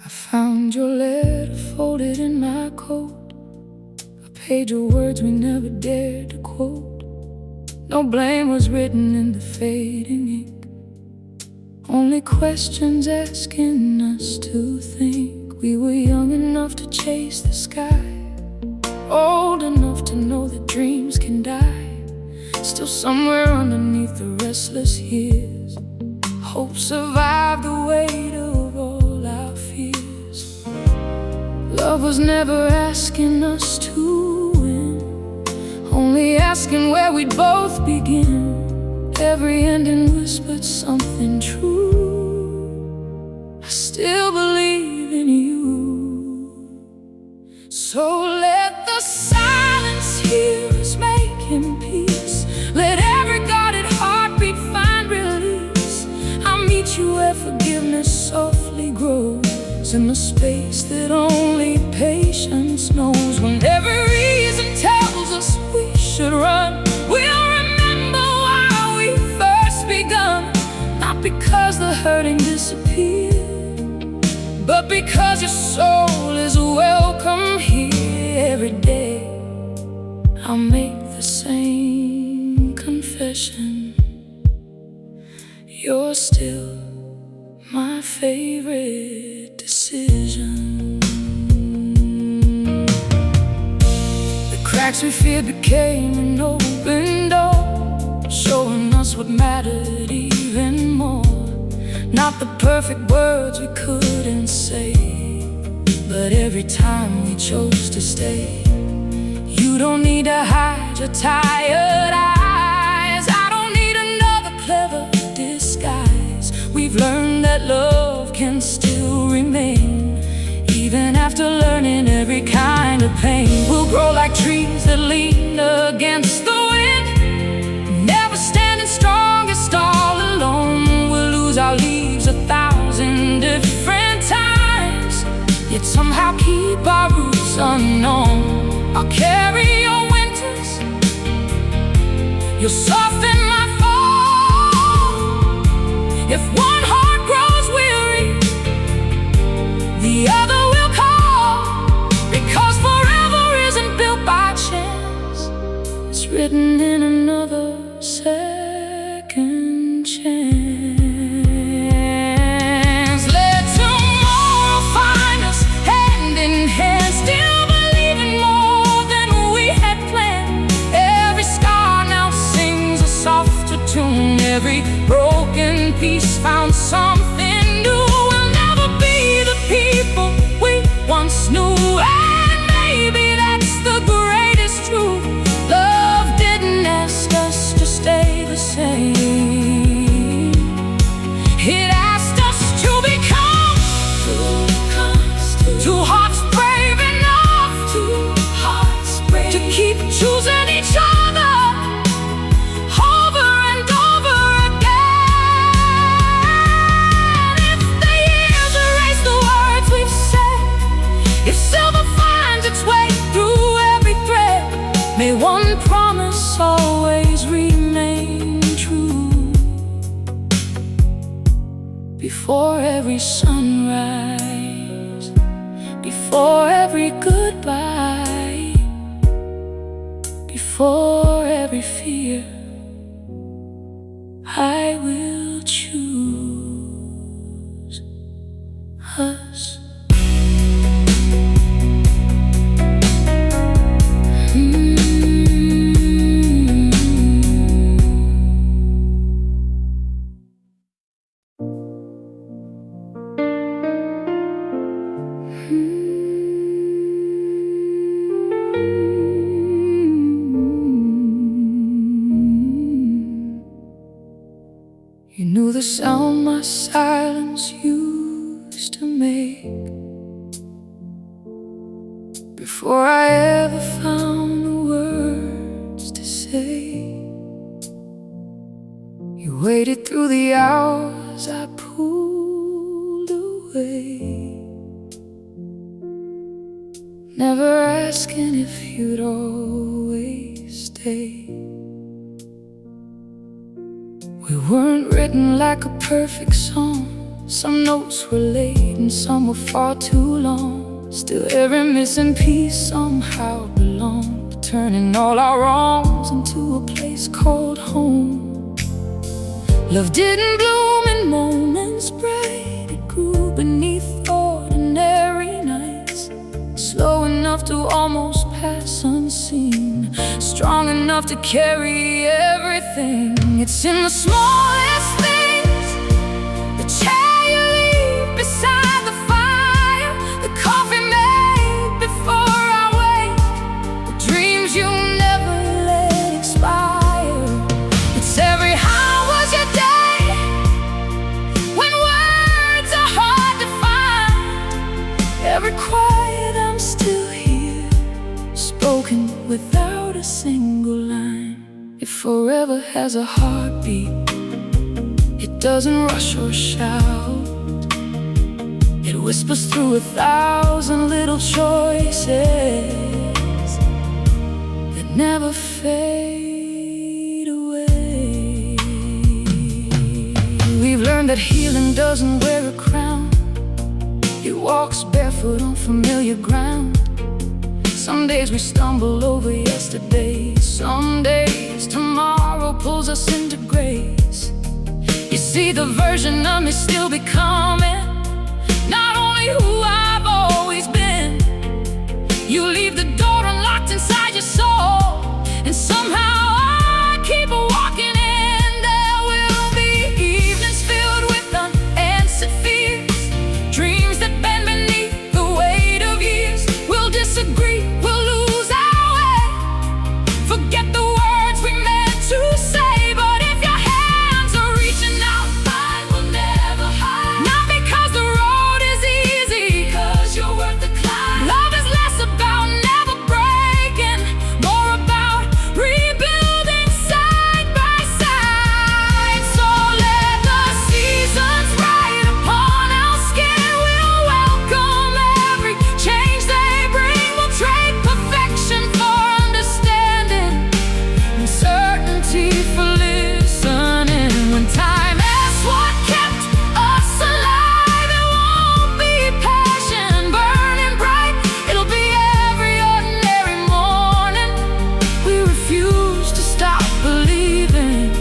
I found your letter folded in my coat, a page of words we never dared to quote. No blame was written in the fading ink, only questions asking us to think. We were young enough to chase the sky, old enough to know that dreams can die. Still somewhere underneath the restless years, hope survived the weight of all our fears. Love was never asking us to win, only asking where we'd both begin. Every ending whispered something true. I still believe in you. So let the silence hear us making peace. Let every guarded heartbeat find release. I'll meet you where forgiveness softly grows, in the space that only patience knows. When every reason tells us we should run, we'll remember why we first begun. Not because the hurting disappeared, but because your soul is welcome here. Every day I'll make the same confession: you're still my favorite decision. The cracks we feared became an open door, showing us what mattered even more. Not the perfect words we couldn't say, but every time we chose to stay. You don't need to hide your tired eyes, I don't need another clever disguise. We've learned that love can still remain, even after learning every kind of pain. We'll grow like trees that lean against the wind, never standing strongest all alone. We'll lose our leaves 1,000 different times, yet somehow keep our roots unknown. I'll carry your winters, you'll soften my fall. If one heart grows weary, the other will call. Because forever isn't built by chance, it's written in another second chance. Let tomorrow find us hand in hand, still believing more than we had planned. Every scar now sings a softer tune, every broken piece found something new. We'll never be the people we once knew, and maybe that's the greatest truth. Love didn't ask us to stay the same, it asked us to become two hearts brave enough to keep choosing each other over and over again. If the years erase the words we've said, if silver finds its way through every thread, may one promise always remain true. Before every sunrise, before every goodbye, before every fear, I will choose us. You knew the sound my silence used to make, before I ever found the words to say. You waited through the hours I pulled away. never asking if you'd always stay. We weren't written like a perfect song. Some notes were late and some were far too long. Still every missing piece somehow belonged, turning all our wrongs into a place called home. Love didn't bloom in moments bright, it grew beneath ordinary nights, slow enough to almost pass unseen, strong enough to carry everything. It's in the smallest things, the chair you leave beside the fire, the coffee made before I wake, the dreams you never let expire. It's every how was your day, when words are hard to find, every quiet I'm still here, spoken without a single line. It forever has a heartbeat, it doesn't rush or shout, it whispers through 1,000 little choices that never fade away. We've learned that healing doesn't wear a crown, it walks barefoot on familiar ground. Some days we stumble over yesterday, some days tomorrow pulls us into grace. You see, the version of me still becoming, not only who I've always been. You leave the door unlocked inside your soul, and somehow I keep walking in. There will be evenings filled with unanswered fears, dreams that bend beneath the weight of years. We'll disagree, we'll lose our way, forget the words we meant to say, but if your hands are reaching out, mine will never hide. Not because the road is easy, because you're worth the climb. Love is less about never breaking, more about rebuilding side by side. So let the seasons ride upon our skin, we'll welcome every change they bring. We'll trade perfection for understanding, and certainty for listening. When time is what kept us alive, it won't be passion burning bright, it'll be every ordinary morning. We refuse to stop believing,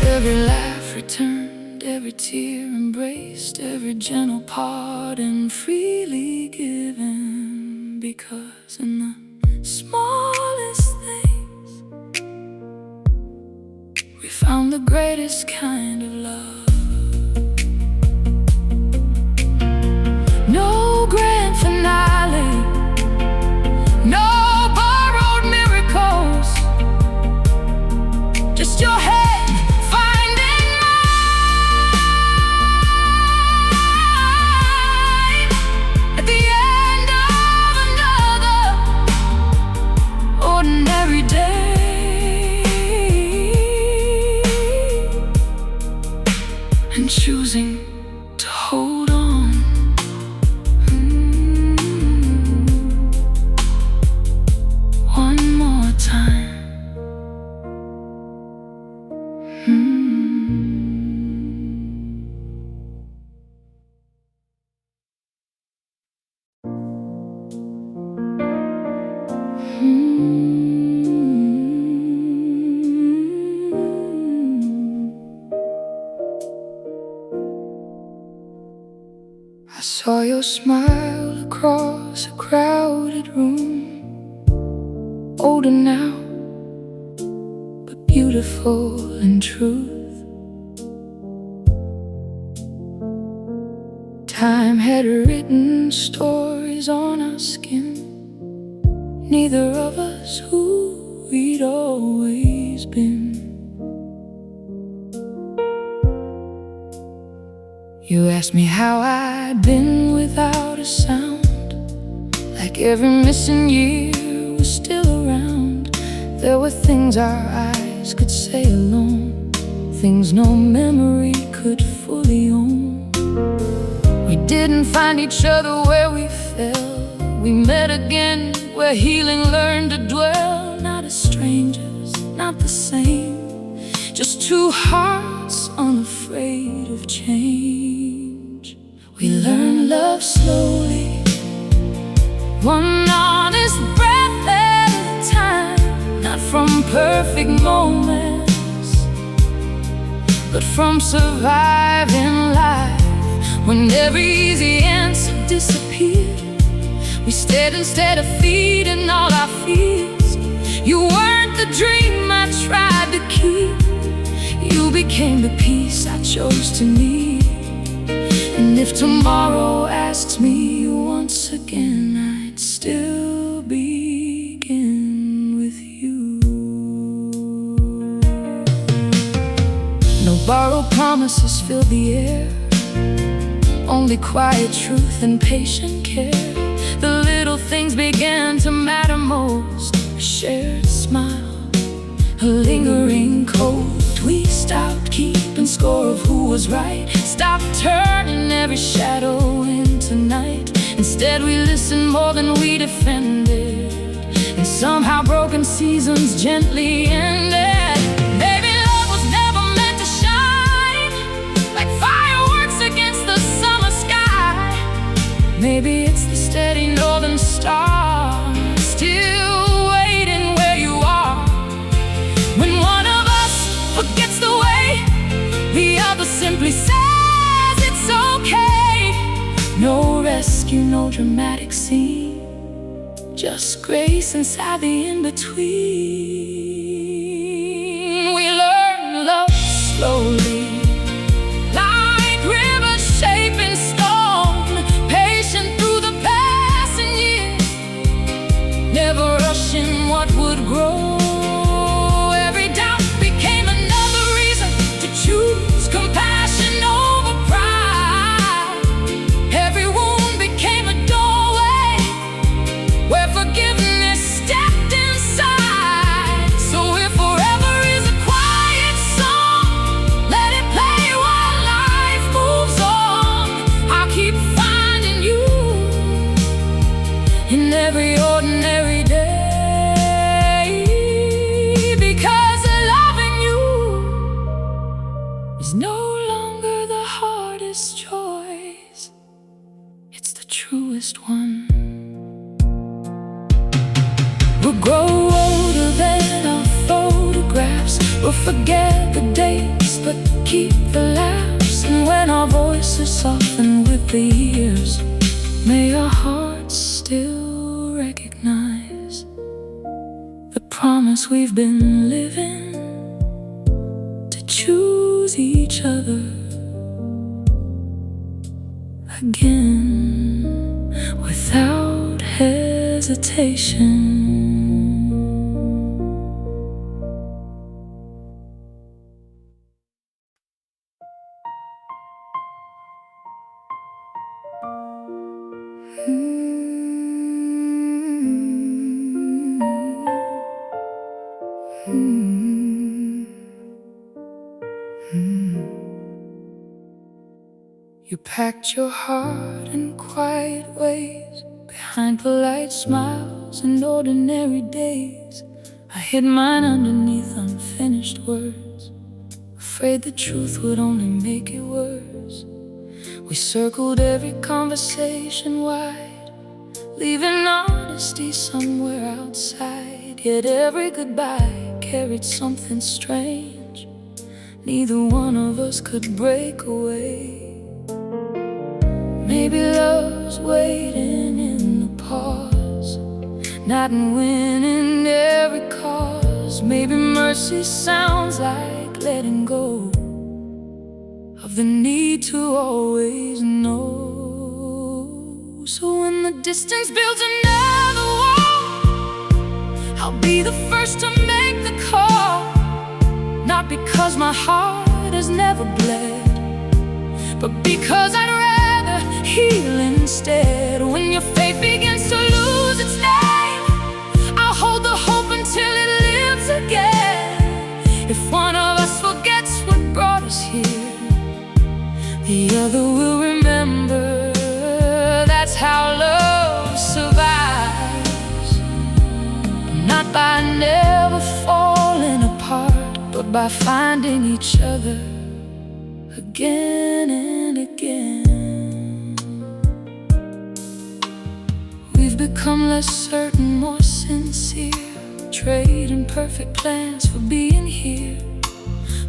every laugh returned, every tear embraced, every gentle pardon freely given. Because in the smallest things we found the greatest kind of love. No grand finale, no borrowed miracles, just your head finding mine at the end of another ordinary day, and choosing to hold on. One more time. I saw your smile across a crowded room, older now, but beautiful in truth. Time had written stories on our skin, neither of us who we'd always been. You asked me how I'd been without a sound, like every missing year was still around. There were things our eyes could say alone, things no memory could fully own. We didn't find each other where we fell, we met again where healing learned to dwell. Not as strangers, not the same, just two hearts unafraid of change. We learned love slowly, one honest breath at a time. Not from perfect moments, but from surviving life. When every easy answer disappeared, we stayed instead of feeding all our fears. You weren't the dream I tried to keep, you became the peace I chose to need. And if tomorrow asks me once again, I'd still begin with you. No borrowed promises fill the air, only quiet truth and patient care. The little things began to matter most. A shared smile, a lingering cold. We stopped keeping score of who was right, stopped turning every shadow into night. Instead we listened more than we defended, and somehow broken seasons gently ended. Maybe love was never meant to shine like fireworks against the summer sky. Maybe it's the steady northern star still waiting where you are. When one of us forgets the way, the other simply says it's okay. No rescue, no dramatic scene, just grace inside the in-between. We learn love slowly, like rivers shaping stone, patient through the passing years, never rushing what would grow. Every doubt became another reason to choose compassion over pride. Every wound became a doorway where forgiveness stepped inside. So if forever is a quiet song, let it play while life moves on. I'll keep finding you in every ordinary day, because loving you is no longer the hardest choice, it's the truest one. We'll grow older than our photographs, we'll forget the dates but keep the laughs. And when our voices soften with the years, may our hearts still recognize the promise we've been living, to choose each other again without hesitation. You packed your heart in quiet ways, behind polite smiles and ordinary days. I hid mine underneath unfinished words, afraid the truth would only make it worse. We circled every conversation wide, leaving honesty somewhere outside. Yet every goodbye carried something strange, neither one of us could break away. Maybe love's waiting in the pause, not in winning every cause. Maybe mercy sounds like letting go of the need to always know. So when the distance builds another wall, I'll be the first to make the call. Not because my heart has never bled, but because I'd rather heal instead. When your faith begins to lose its name, I'll hold the hope until it lives again. If one of us forgets what brought us here, the other will remember. That's how love survives. by never falling apart, but by finding each other again and again. We've become less certain, more sincere, trading perfect plans for being here.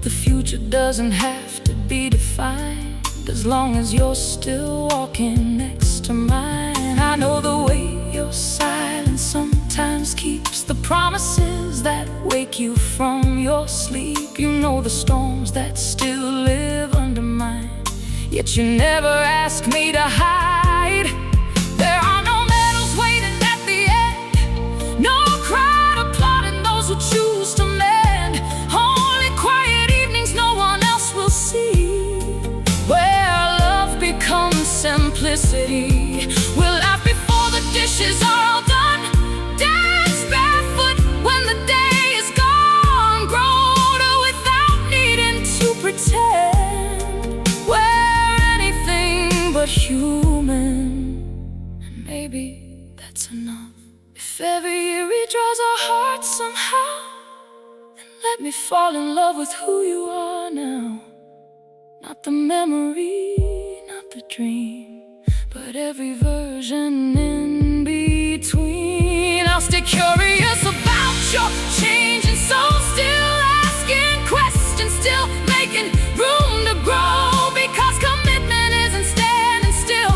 The future doesn't have to be defined, as long as you're still walking next to mine. I know the way your silence sometimes keeps the promises that wake you from your sleep. You know the storms that still live under mine, yet you never ask me to hide. There are no medals waiting at the end, no crowd applauding those who choose to mend. Only quiet evenings no one else will see, where love becomes simplicity. We'll laugh before the dishes are all done, dance barefoot when the day is gone, grow older without needing to pretend. We're anything but human, and maybe that's enough. If every year redraws our hearts somehow, then let me fall in love with who you are now. Not the memory, not the dream, but every version in between. I'll stay curious about your changing soul, still asking questions, still making room to grow. Because commitment isn't standing still,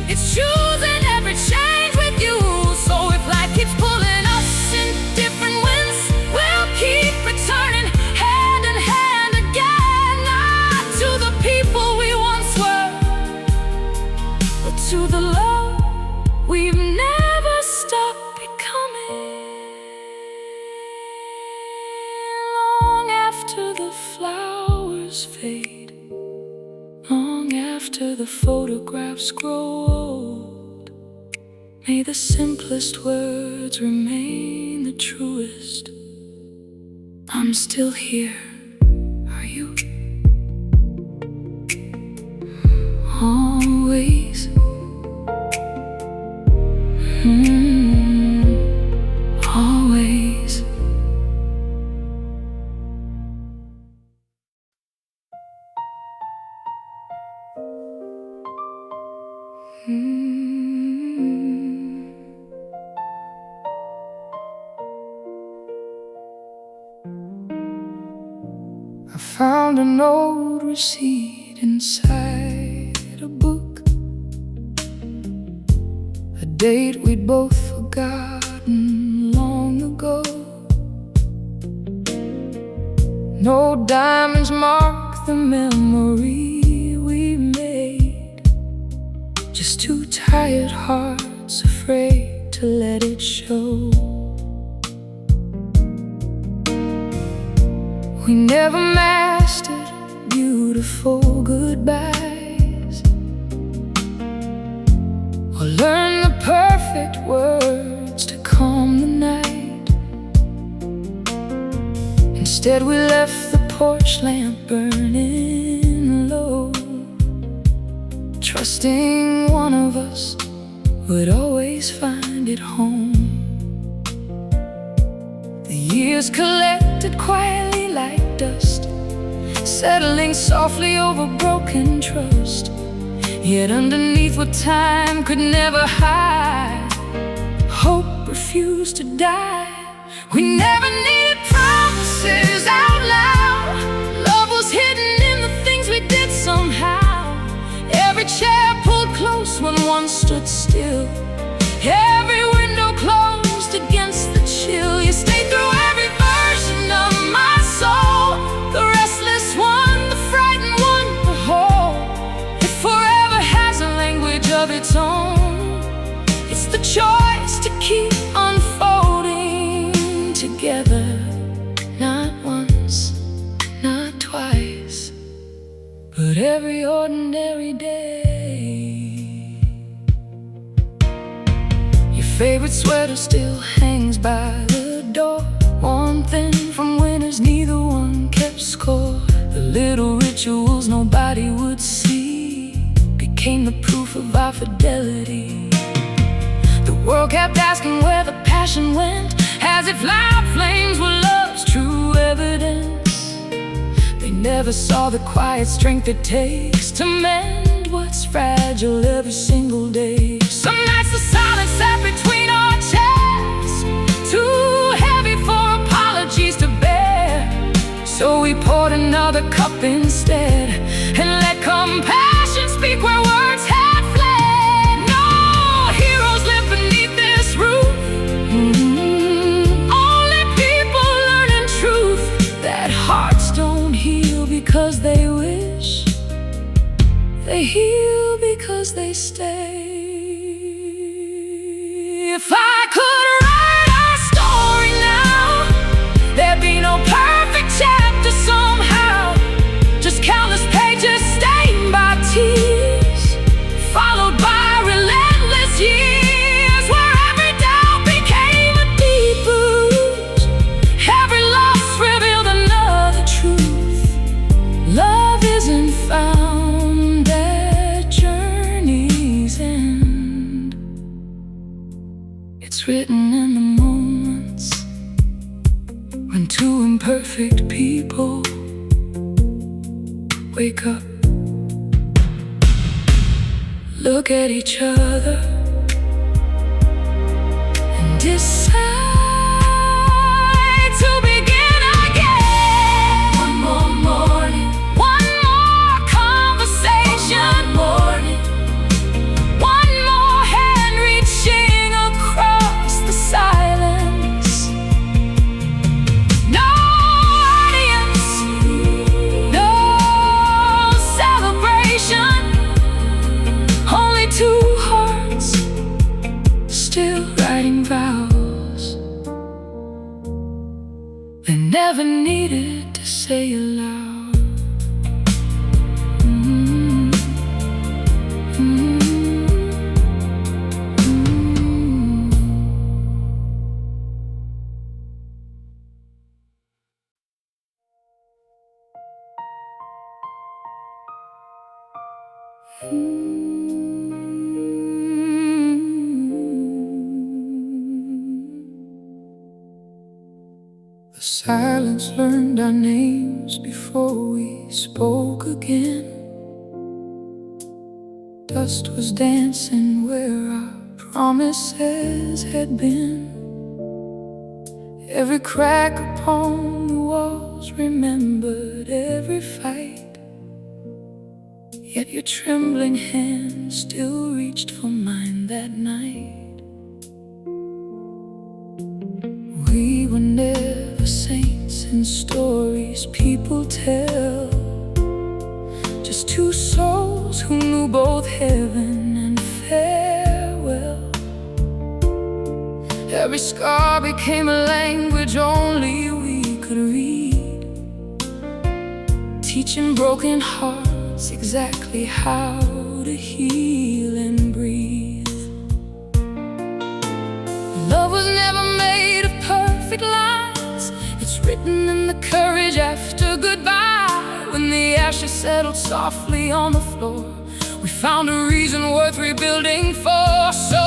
it's choosing every change with you. So if life keeps pulling us in different winds, we'll keep returning hand in hand again. Not to the people we once were, but to the love we've never stopped becoming. Long after the flowers fade, long after the photographs grow old, may the simplest words remain the truest. I'm still here, are you? Always. Always. I found an old receipt inside a book, a date we'd both forgotten long ago. No diamonds mark the memory we made, just two tired hearts afraid to let it show. We never mastered beautiful goodbyes, or learned the perfect words to calm the night. Instead we left the porch lamp burning low, trusting one of us would always find it home. The years collected quietly like dust, settling softly over broken trust. Yet underneath what time could never hide, hope refused to die. We never needed promises out loud, love was hidden in the things we did somehow. Every chair pulled close when one stood still, every window closed against the chill. You stayed through every version of my soul, the restless one, the frightened one, the whole. It forever has a language of its own. It's the choice to keep unfolding together, not once, not twice, but every ordinary day. Your favorite sweater still hangs by the door, one thing from winters neither one kept score. The little rituals nobody would see became the proof of our fidelity. The world kept asking where the passion went, as if loud flames were love's true evidence. They never saw the quiet strength it takes to mend what's fragile every single day. Some nights the silence sat between our chests, too heavy for apologies to bear. So we poured another cup instead and let compassion speak where words had fled. No heroes live beneath this roof. Only people learning truth, that hearts don't heal because they wish. They heal because they stay. If I could write our story now, there'd be no perfect chapter somehow. Just countless pages stained by tears, followed by relentless years, where every doubt became a deep bruise. Every loss revealed another truth. Love isn't found at journey's end. It's written in the moments when two imperfect people wake up, look at each other, and decide to begin again. One more morning, one more conversation, morning, one more hand reaching across the silence. No audience, no celebration, only two hearts still writing vows they never needed to say aloud. The silence learned our names before we spoke again. Dust was dancing where our promises had been. Every crack upon the walls remembered every fight. Yet your trembling hand still reached for mine that night. We were never saints in stories people tell, just two souls who knew both heaven and farewell. Every scar became a language only we could read, teaching broken hearts exactly how to heal and breathe. Love was never made of perfect lines. It's written in the courage after goodbye. When the ashes settled softly on the floor, we found a reason worth rebuilding for. So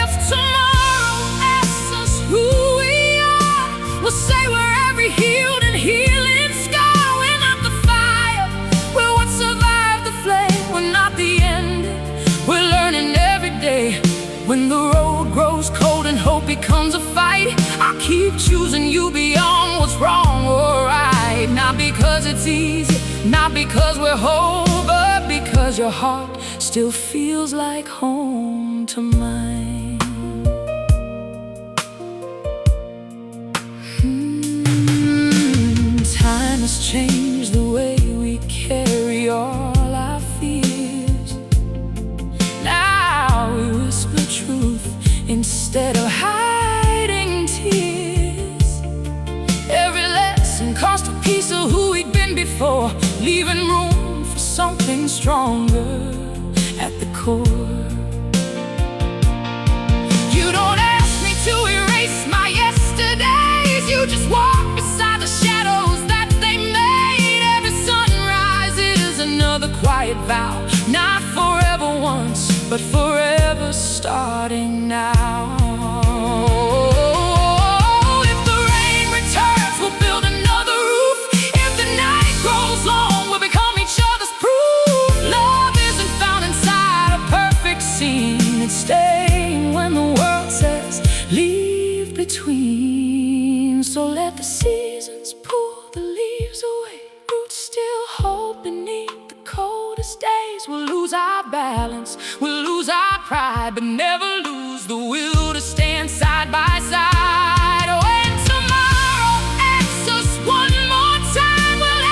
if tomorrow asks us who we are, we'll say we're every healed and healing scar. We're not the fire, we're what survived the flame. We're not the end, we're learning every day. When the road grows cold and hope becomes a fight, I'll keep choosing you beyond what's wrong or right. Not because it's easy, not because we're whole, but because your heart still feels like home to mine. Time has changed the way we carry all our fears. Now we whisper truth instead of hiding tears. Every lesson cost a piece of who we'd been before, leaving room for something stronger at the core. You don't ask me to erase my yesterdays, you just walk beside the shadows that they made. Every sunrise is another quiet vow, not forever once, but forever starting now. If let the seasons pull the leaves away. Roots still hold beneath the coldest days. We'll lose our balance, we'll lose our pride, but never lose the will to stand side by side. When tomorrow asks us one more time, we'll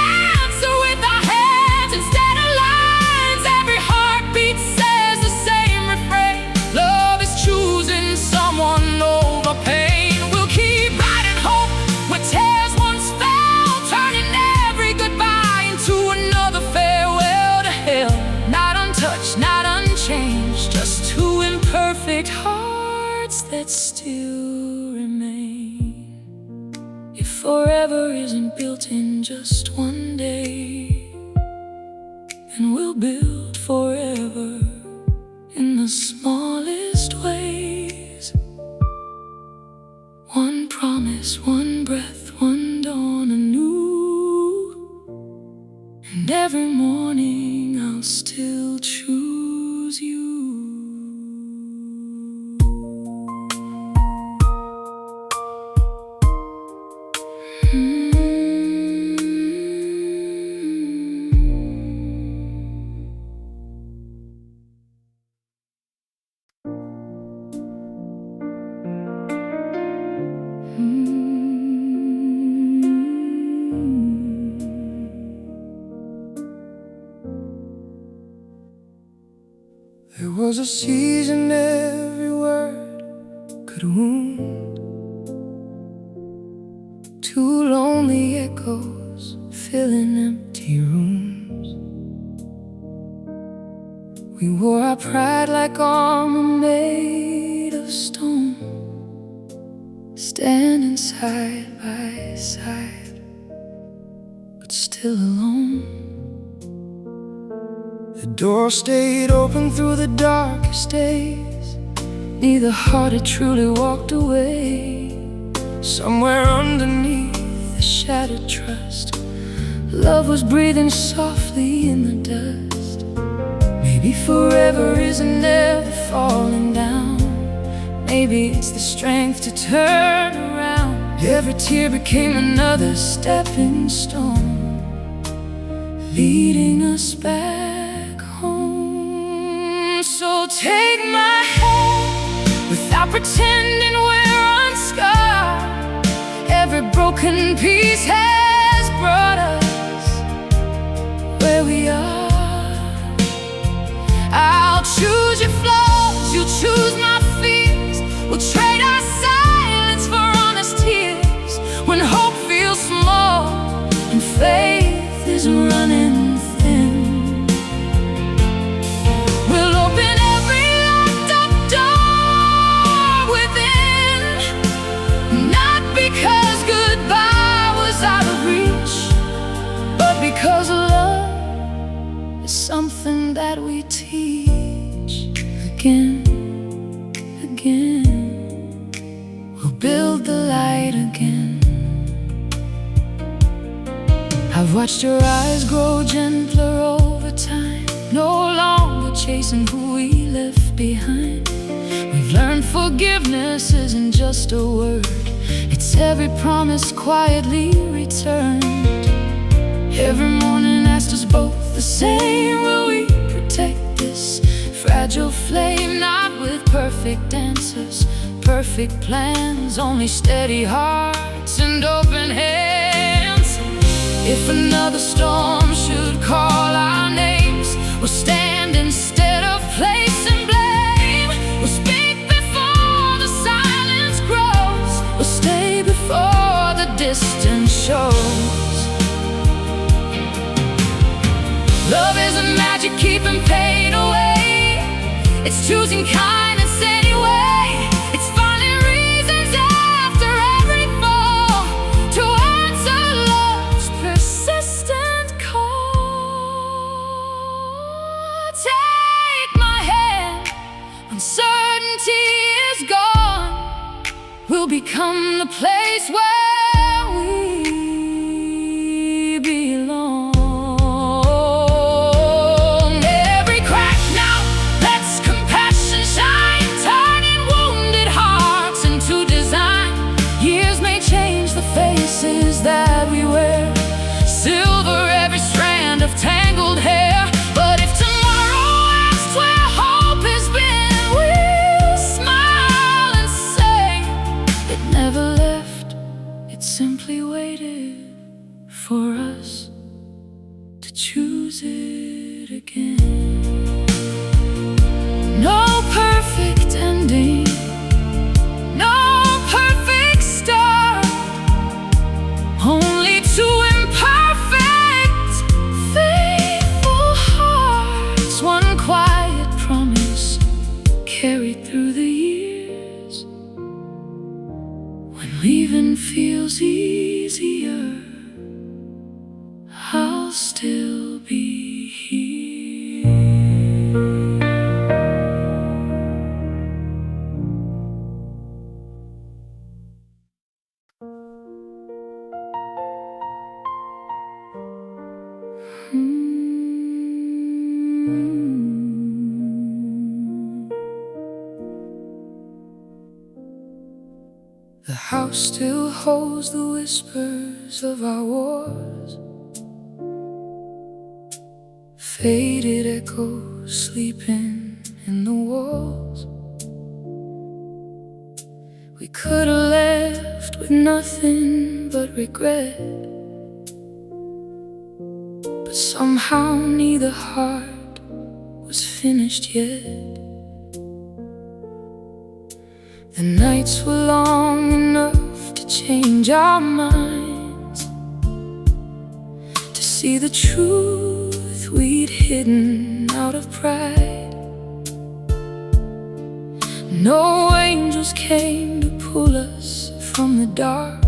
answer with our hands instead of lines. Every heartbeat says the same refrain: love is choosing someone over pain. We'll keep writing hope where tears once fell, turning every goodbye into another farewell to hell. Not untouched, not unchanged, just two imperfect hearts that still remain. If forever isn't built in just one day, then we'll build forever in the smallest ways. One promise, one breath, one dawn anew, and every morning I'll still choose you. There was a season every word could wound, two lonely echoes filling empty rooms. We wore our pride like armor made of stone, standing side by side, but still alone. The door stayed open through the darkest days. Neither heart had truly walked away. Somewhere underneath the shattered trust, love was breathing softly in the dust. Maybe forever isn't never falling down. Maybe it's the strength to turn around. Every tear became another stepping stone, leading us back home. So take my hand without pretending we're unscarred. Every broken piece has brought us where we are. I'll choose your flaws, you'll choose my fears. We'll trade our silence for honest tears. When hope feels small and faith is running thin, we'll open every locked up door within. Not because goodbye was out of reach, but because love is something that we teach again, again. We'll build the light again. I've watched your eyes grow gentler over time, no longer chasing who we left behind. We've learned forgiveness isn't just a word, it's every promise quietly returned. Every morning asked us both the same: will we protect this fragile flame? Not with perfect answers, perfect plans, only steady hearts and open hands. If another storm should call our names, we'll stand instead of placing blame. We'll speak before the silence grows, we'll stay before the distance shows. Love isn't magic keeping pain away, it's choosing kindness anyway. It's finding reasons after every fall to answer love's persistent call. Take my hand, uncertainty is gone. We'll become the place where we belong. Face endlessly waited for us to choose it again. No perfect ending, no perfect start, only two imperfect, faithful hearts. One quiet promise carried through the years. When leaving feels easier, I'll still be here. The house still holds the whispers of our wars, faded echoes sleeping in the walls. We could have left with nothing but regret, but somehow neither heart was finished yet. The nights were long enough to change our minds, to see the truth we'd hidden out of pride. No angels came to pull us from the dark.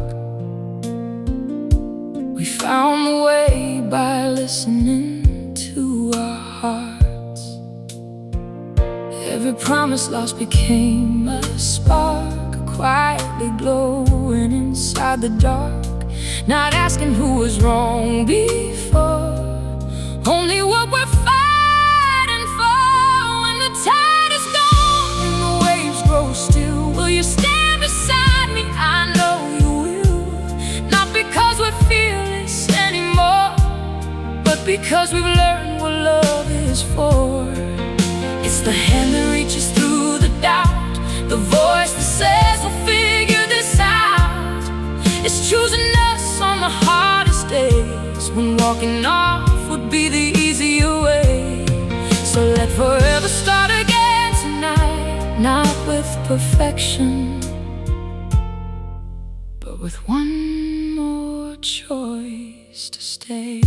We found the way by listening to our hearts. Every promise lost became a spark, quietly glowing inside the dark. Not asking who was wrong before, only what we're fighting for. When the tide is gone and the waves grow still, will you stand beside me? I know you will. Not because we're fearless anymore, but because we've learned what love is for. It's the hand that reaches through the doubt, the voice that says we'll figure this out. It's choosing us on the hardest days, when walking off would be the easier way. So let forever start again tonight, not with perfection, but with one more choice to stay.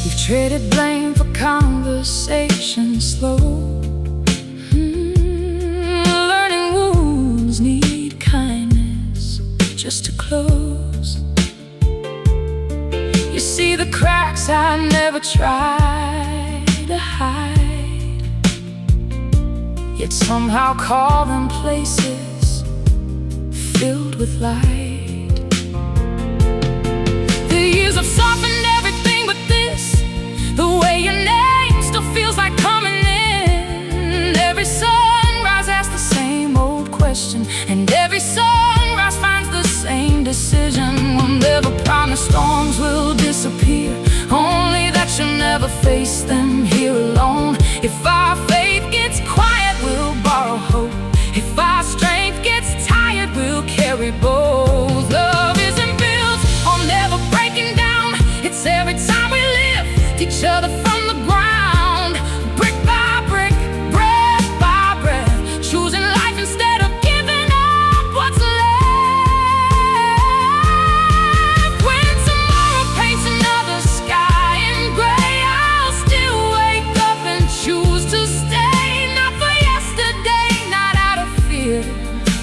We've traded blame for conversation slow. Learning wounds need kindness just to close. You see the cracks I never tried to hide, yet somehow call them places filled with light. The years have softened everything but this, the way your name still feels like coming in. Every sunrise asks the same old question, and every sunrise finds the same decision. We'll never promise storms will disappear, only that you'll never face them here alone. If our faith gets quiet, we'll borrow hope. If our strength gets tired, we'll carry both. Love isn't built on never breaking down, it's every time we lift each other from the ground. Brick by brick, breath by breath, choosing life instead of giving up what's left. When tomorrow paints another sky in gray, I'll still wake up and choose to stay. Not for yesterday, not out of fear,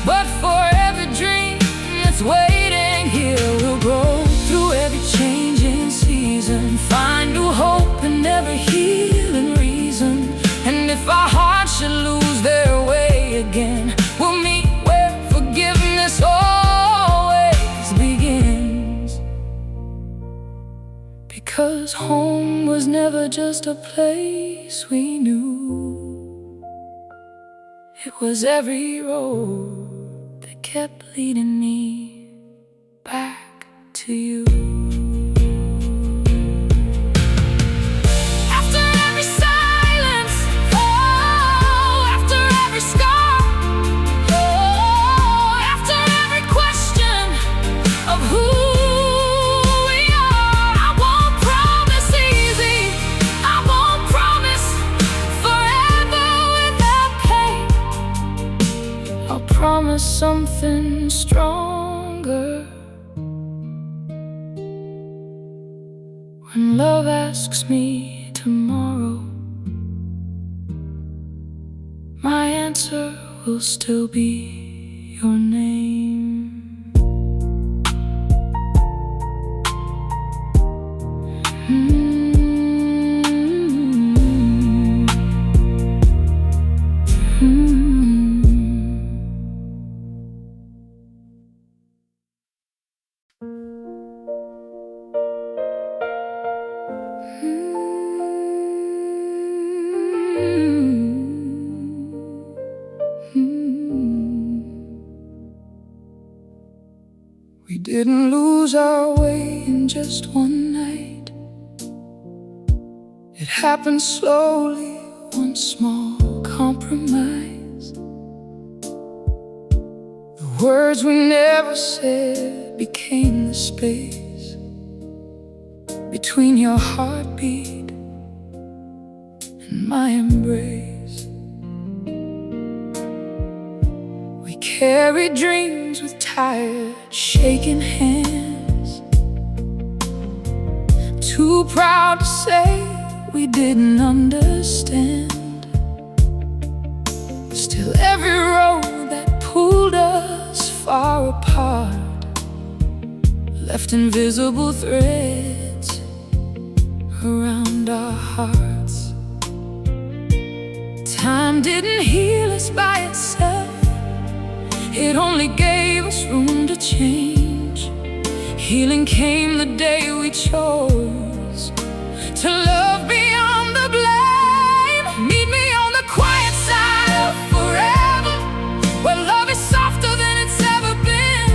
but for every dream that's waiting here. We'll grow through every changing season, find new hope in every healing reason. And if our hearts should lose their way again, we'll meet where forgiveness always begins. Because home was never just a place we knew, it was every road that kept leading me back to you. After every silence, oh, after every scar, oh, after promise something stronger. When love asks me tomorrow, my answer will still be your name. We didn't lose our way in just one night. It happened slowly, one small compromise. The words we never said became the space between your heartbeat and my embrace. We carried dreams with tired, shaking hands, too proud to say we didn't understand. Still every road that pulled us far apart left invisible threads around our hearts. Time didn't heal us by itself, it only gave us room to change. Healing came the day we chose to love beyond the blame. Meet me on the quiet side of forever, where love is softer than it's ever been.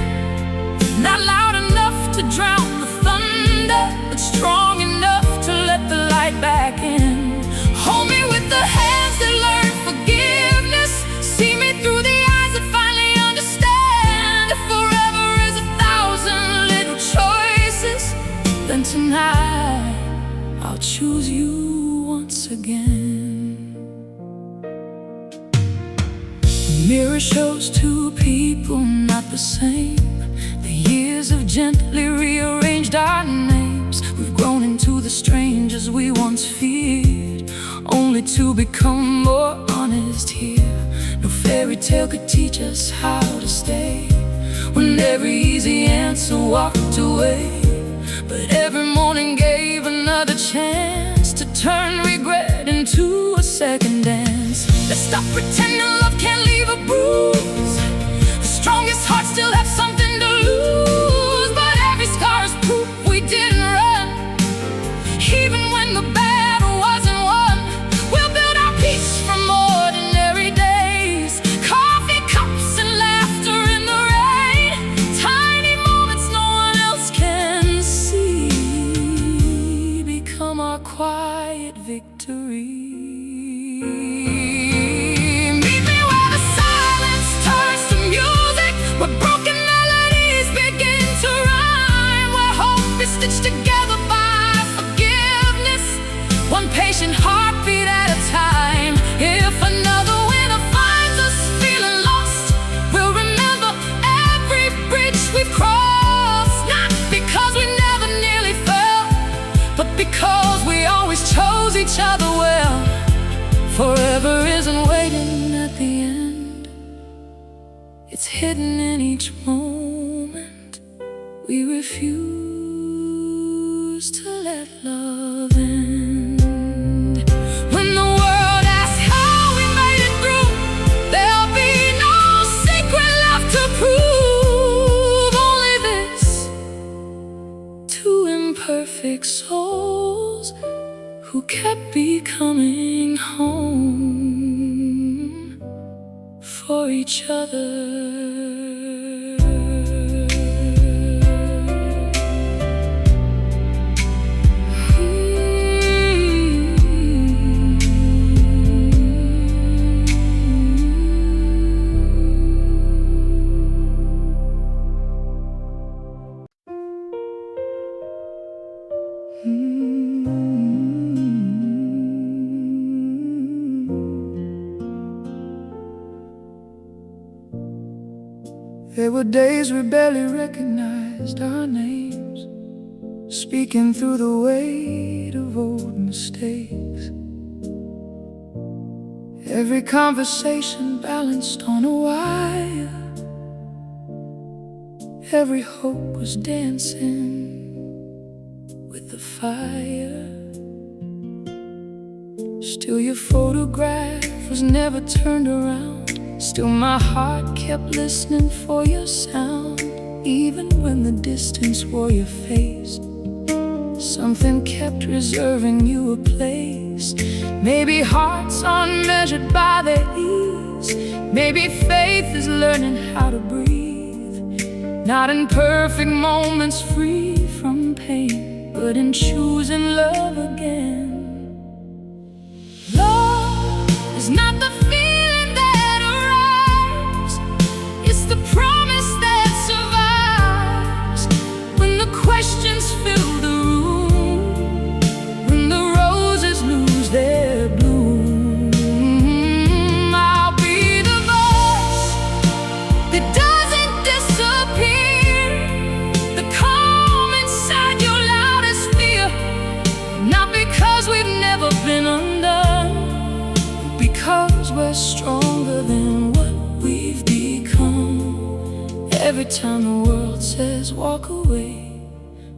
Not loud enough to drown the thunder, but strong enough to let the light back in. Hold me with the hands that learn forgiveness. See me through the eyes that finally understand. If forever is 1,000 little choices, then tonight I'll choose you once again. The mirror shows two people not the same. The years have gently rearranged our names. We've grown into the strangers we once feared, only to become more honest here. No fairy tale could teach us how to stay when every easy answer walked away. But every morning gave another chance to turn regret into a second dance. Let's stop pretending love can't leave a bruise. The strongest hearts still have something to lose, but every scar is proof we didn't run. Even when the battle wasn't won, we'll build our peace from ordinary days. Coffee cups and laughter in the rain, tiny moments no one else can see, become our quiet victory. Meet me where the silence turns to music, where broken melodies begin to rhyme, where hope is stitched together by forgiveness, one patient heartbeat at a time. If another winter finds us feeling lost, we'll remember every bridge we've crossed. Not because we never nearly fell, but because we always chose each other well. Forever isn't waiting at the end, it's hidden in each moment. We refuse to let love end. When the world asks how we made it through, there'll be no secret left to prove. Only this: two imperfect souls who kept becoming home for each other. There were days we barely recognized our names, speaking through the weight of old mistakes. Every conversation balanced on a wire, every hope was dancing with the fire. Still your photograph was never turned around. Still my heart kept listening for your sound. Even when the distance wore your face, something kept reserving you a place. Maybe hearts aren't measured by their ease. Maybe faith is learning how to breathe, not in perfect moments free from pain, but in choosing love again. Love is not the feeling that arrives, it's the promise that survives. When the questions fill the room, when the roses lose their bloom, I'll be the voice that doesn't disappear, the calm inside your loudest fear. Not because we've never been undone, because we're stronger than what we've become. Every time the world says walk away,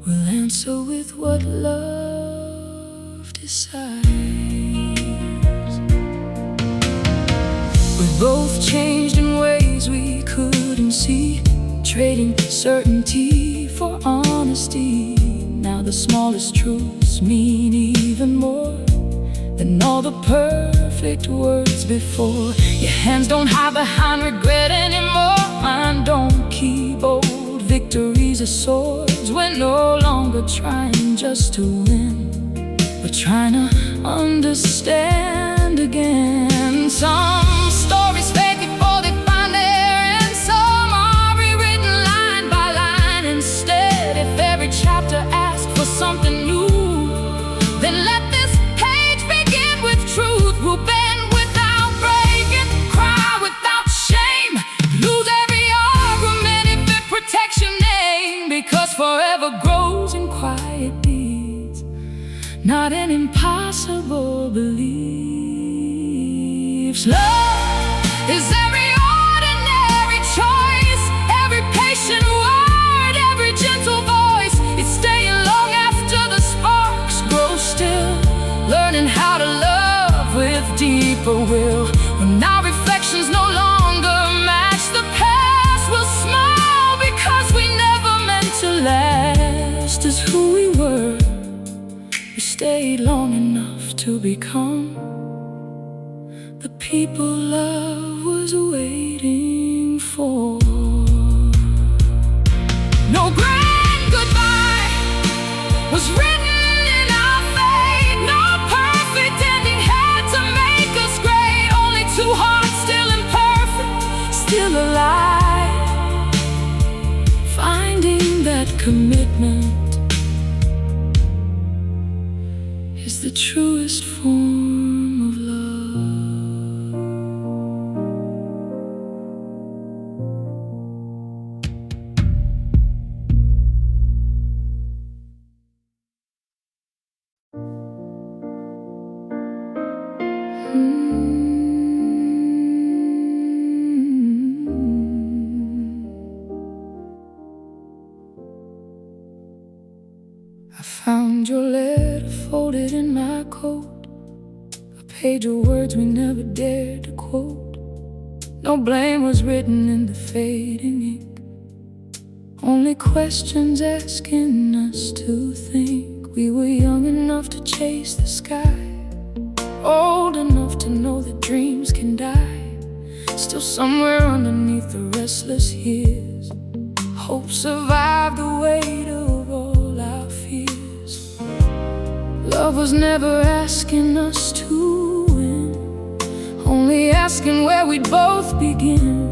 we'll answer with what love decides. We both changed in ways we couldn't see, trading certainty for honesty. Now the smallest truths mean even more than all the perfect words before. Your hands don't hide behind regret anymore. Mine don't keep old victories as swords. We're no longer trying just to win, we're trying to understand again. Some stories fade before they find their end, some are rewritten line by line instead. If every chapter asks for something new, then let this page begin with truth. We'll bend without breaking, cry without shame, lose every argument if it protects your name. Because forever grows in quiet deeds, not in impossible beliefs. Love is every ordinary choice, every patient word, every gentle voice. It's staying long after the sparks grow still, learning how to love with deeper will. When our reflections no longer match the past, we'll smile because we never meant to last as who we were. We stayed long enough to become the people love was waiting for. No grand goodbye was written in our fate, no perfect ending had to make us great. Only two hearts still imperfect, still alive, finding that commitment is the truest form of love. I found your letter folded in my coat, a page of words we never dared to quote. No blame was written in the fading ink, only questions asking us to think. We were young enough to chase the sky, old enough to know that dreams can die. Still somewhere underneath the restless years, hope survived the weight of all our fears. Love was never asking us to win, only asking where we'd both begin.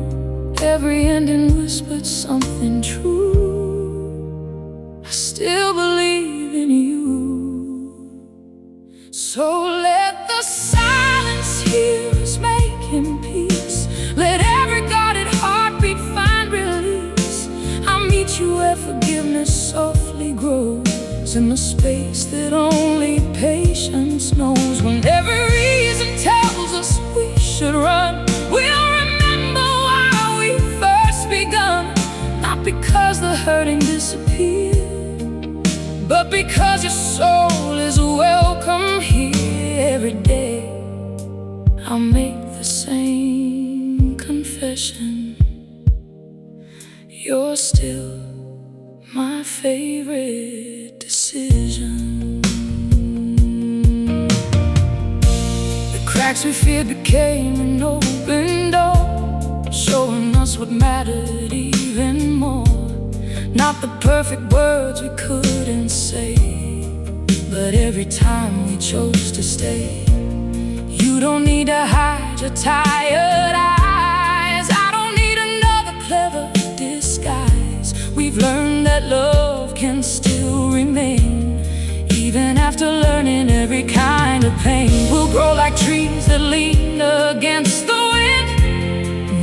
Every ending whispered something true, I still believe in you. So let the silence hear us making peace, let every guarded heartbeat find relief. fills in the space that only patience knows. When every reason tells us we should run, we'll remember why we first begun. Not because the hurting disappeared, but because your soul is welcome here. Every day I'll make the same confession: you're still my favorite decision. The cracks we feared became an open door, showing us what mattered even more. Not the perfect words we couldn't say, but every time we chose to stay. You don't need to hide your tired eyes, I don't need another clever disguise. We've learned that love can still remain, even after learning every kind of pain. We'll grow like trees that lean against the wind,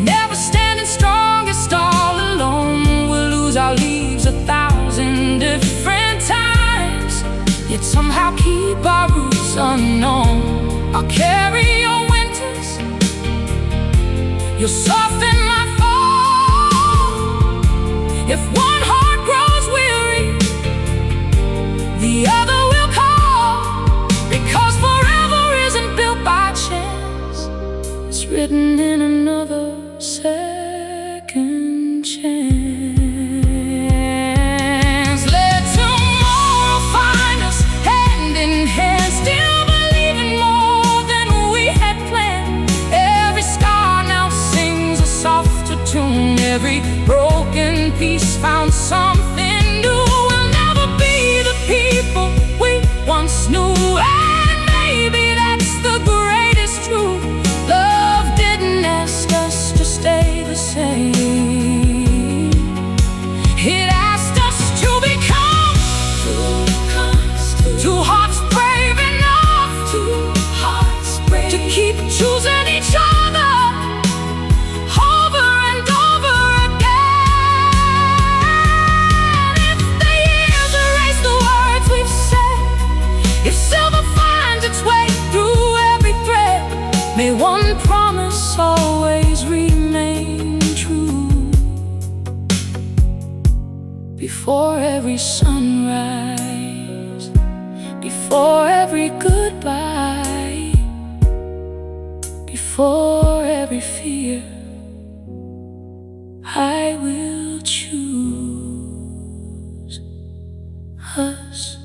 never standing strongest all alone. We'll lose our leaves 1,000 different times, yet somehow keep our roots unknown. I'll carry your winters, you'll soften my fall. If one heart grows weary, the other will call. Because forever isn't built by chance, it's written in another second chance. Let tomorrow find us hand in hand, still believing more than we had planned. Every scar now sings a softer tune, every broken piece found something new. We'll never be the people we once knew, and maybe that's the greatest truth. Love didn't ask us to stay the same, it asked us to become two hearts brave enough to keep choosing each other over and over again. If the years erase the words we've said, if silver finds its way through every thread, may one promise always remain true. Before every sunrise, before every goodbye, before every fear, I will choose us.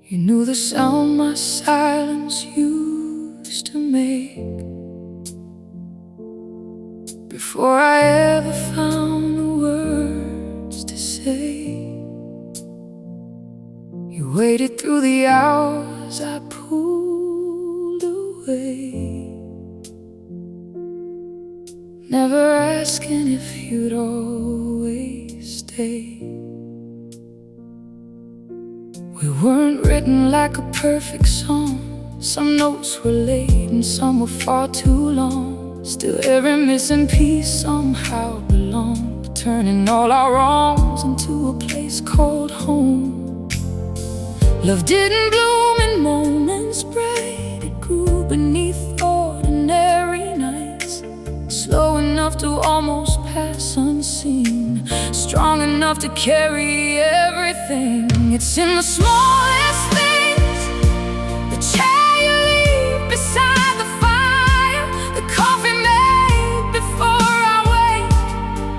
You knew the sound my silence used to make, before I ever found the words to say. You waited through the hours I pulled away, never asking if you'd always stay. We weren't written like a perfect song, some notes were late and some were far too long. Still every missing piece somehow belonged, turning all our wrongs into a place called home. Love didn't bloom in moments bright, it grew beneath ordinary nights, slow enough to almost pass unseen, strong enough to carry everything. It's in the smallest things, the chair you leave beside the fire, the coffee made before I wake,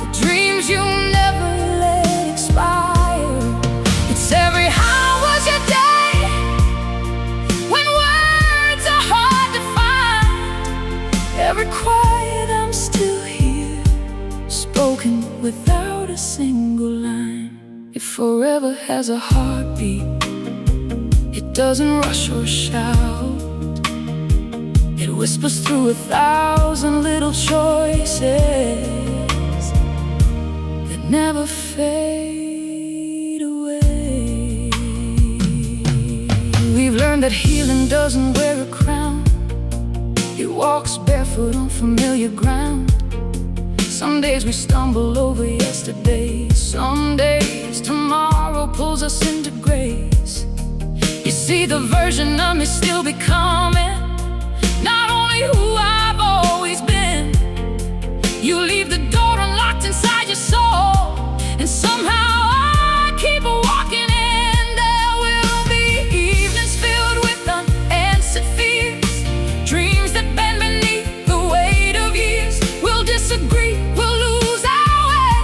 the dreams you never let expire. It's every how was your day, when words are hard to find, every quiet I'm still here, spoken without a single line. If forever has a heartbeat, it doesn't rush or shout, It whispers through 1,000 little choices that never fade away. We've learned that healing doesn't wear a crown. It walks barefoot on familiar ground. Some days we stumble over yesterday. Some days tomorrow pulls us into grace. You see, the version of me still becoming, not only who I've always been. You leave the door unlocked inside your soul, and somehow I keep walking in. There will be evenings filled with unanswered fears, dreams that bend beneath the weight of years. We'll disagree, we'll lose our way,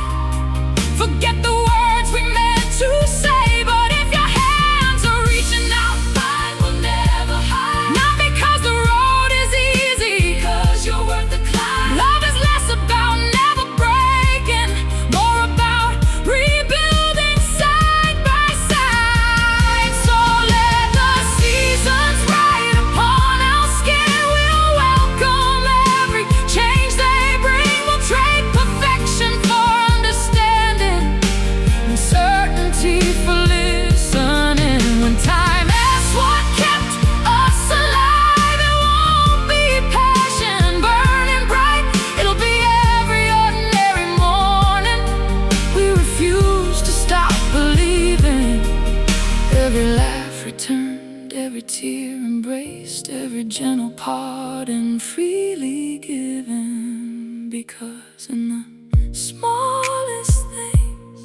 forget the words we meant to say. But if your hands are reaching out, mine will never hide. Not because the road is easy, because you're worth the climb. Love is less about never breaking, more about rebuilding side by side. So let the seasons ride upon our skin. We'll welcome every change they bring. We'll trade perfection for understanding, and certainty for listening. When time asks what kept us alive, it won't be passion burning bright. It'll be every ordinary morning. We refuse to stop believing. Every laugh returned, every tear embraced, every gentle pardon freely given. Because in the smallest things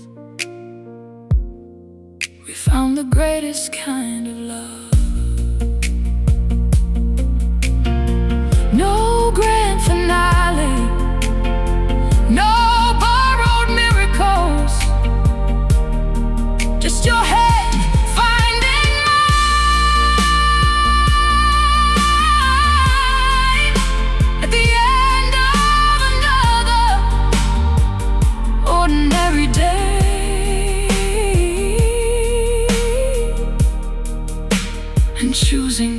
we found the greatest kind of love. No grand finale, no borrowed miracles, just your head finding mine at the end of another ordinary day, and choosing